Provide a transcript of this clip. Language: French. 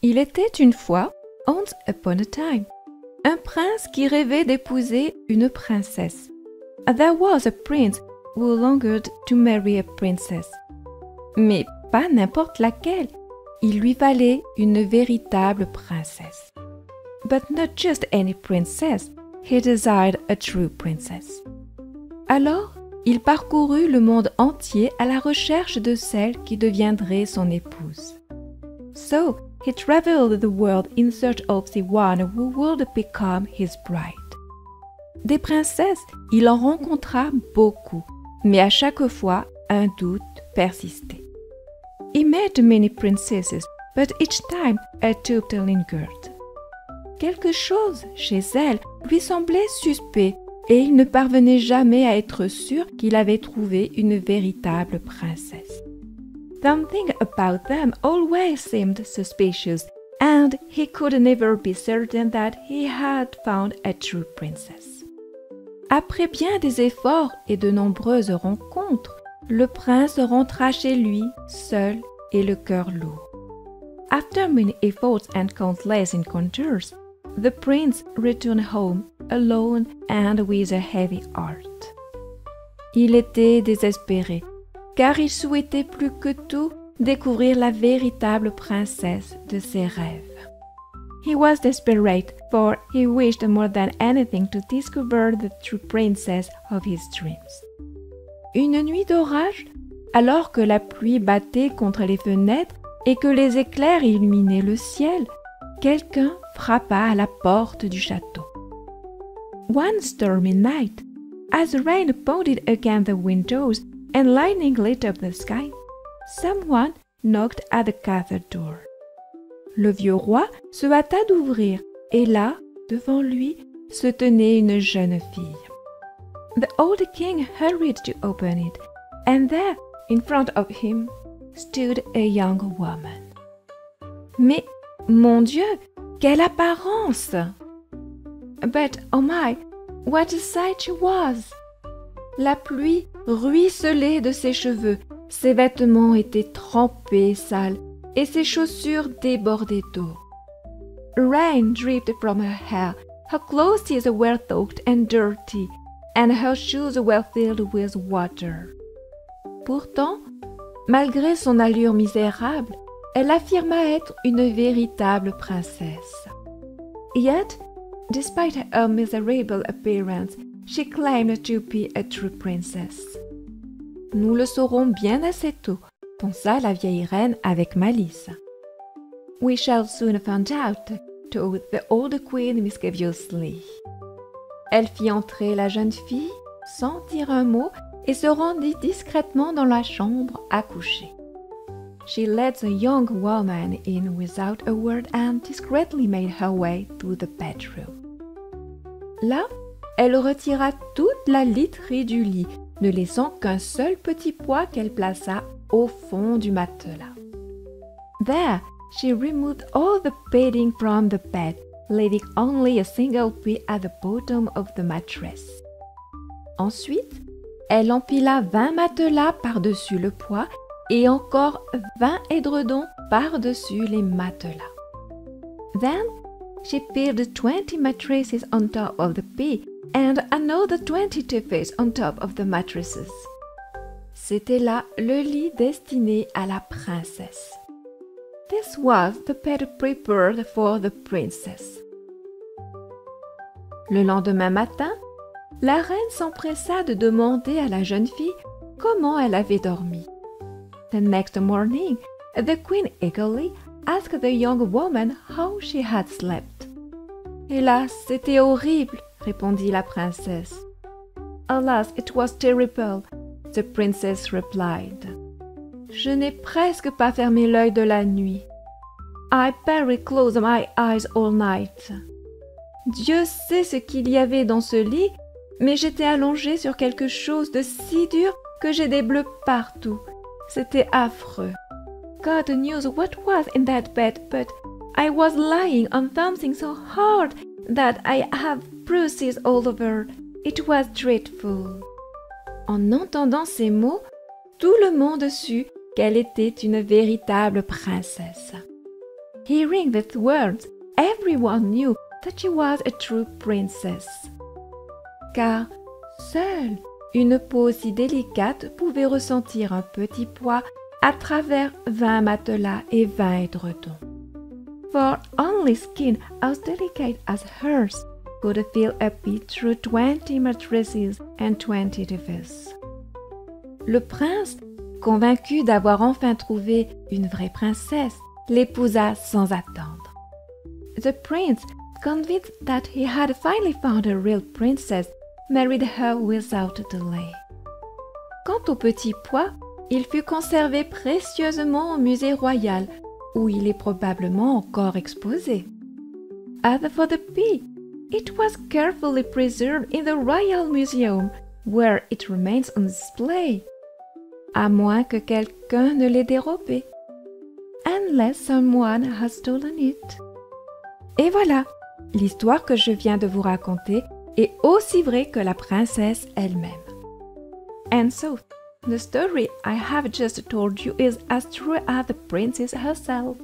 Il était une fois, once upon a time, un prince qui rêvait d'épouser une princesse. There was a prince who longed to marry a princess. Mais pas n'importe laquelle, il lui fallait une véritable princesse. But not just any princess, he desired a true princess. Alors, il parcourut le monde entier à la recherche de celle qui deviendrait son épouse. So, he traveled the world in search of the one who would become his bride. Des princesses, il en rencontra beaucoup, mais à chaque fois, un doute persistait. He met many princesses, but each time a doubt lingered. Quelque chose chez elle lui semblait suspect et il ne parvenait jamais à être sûr qu'il avait trouvé une véritable princesse. Something about them always seemed suspicious, and he could never be certain that he had found a true princess. Après bien des efforts et de nombreuses rencontres, le prince rentra chez lui, seul et le cœur lourd. After many efforts and countless encounters, the prince returned home, alone and with a heavy heart. Il était désespéré, car il souhaitait plus que tout découvrir la véritable princesse de ses rêves. He was desperate, for he wished more than anything to discover the true princess of his dreams. Une nuit d'orage, alors que la pluie battait contre les fenêtres et que les éclairs illuminaient le ciel, quelqu'un frappa à la porte du château. One stormy night, as the rain pounded against the windows and lightning lit up the sky, someone knocked at the castle door. Le vieux roi se hâta d'ouvrir, et là, devant lui, se tenait une jeune fille. The old king hurried to open it, and there, in front of him, stood a young woman. Mais, mon Dieu, quelle apparence! But, oh my, what a sight she was! La pluie ruisselait de ses cheveux, ses vêtements étaient trempés, sales, et ses chaussures débordaient d'eau. Rain dripped from her hair, her clothes were soaked and dirty, and her shoes were filled with water. Pourtant, malgré son allure misérable, elle affirma être une véritable princesse. Yet, despite her miserable appearance, she claimed to be a true princess. Nous le saurons bien assez tôt, pensa la vieille reine avec malice. We shall soon find out, thought the old queen mischievously. Elle fit entrer la jeune fille, sans dire un mot, et se rendit discrètement dans la chambre à coucher. She led the young woman in without a word and discreetly made her way to the bedroom. Là, elle retira toute la literie du lit, ne laissant qu'un seul petit poids qu'elle plaça au fond du matelas. There, she removed all the bedding from the bed, leaving only a single piece at the bottom of the mattress. Ensuite, elle empila 20 matelas par-dessus le poids et encore 20 édredons par-dessus les matelas. Then, she piled 20 mattresses on top of the bed and another 20 tuffets on top of the mattresses. C'était là le lit destiné à la princesse. This was the bed prepared for the princess. Le lendemain matin, la reine s'empressa de demander à la jeune fille comment elle avait dormi. The next morning, the queen eagerly asked the young woman how she had slept. Hélas, c'était horrible, répondit la princesse. Alas, it was terrible, the princess replied. Je n'ai presque pas fermé l'œil de la nuit. I barely closed my eyes all night. Dieu sait ce qu'il y avait dans ce lit, mais j'étais allongée sur quelque chose de si dur que j'ai des bleus partout. C'était affreux. God knows what was in that bed, but I was lying on something so hard that I have bruises all over. It was dreadful. En entendant ces mots, tout le monde sut qu'elle était une véritable princesse. Hearing these words, everyone knew that she was a true princess. Car seule une peau aussi délicate pouvait ressentir un petit poids à travers 20 matelas et 20 édredons. For only skin as delicate as hers could feel a beat through 20 mattresses and 20 divers. Le prince, convaincu d'avoir enfin trouvé une vraie princesse, l'épousa sans attendre. The prince, convinced that he had finally found a real princess, married her without delay. Quant au petit pois, il fut conservé précieusement au musée royal, où il est probablement encore exposé. As for the pea, it was carefully preserved in the Royal Museum, where it remains on display. À moins que quelqu'un ne l'ait dérobé. Unless someone has stolen it. Et voilà, l'histoire que je viens de vous raconter est aussi vraie que la princesse elle-même. And so, the story I have just told you is as true as the princess herself.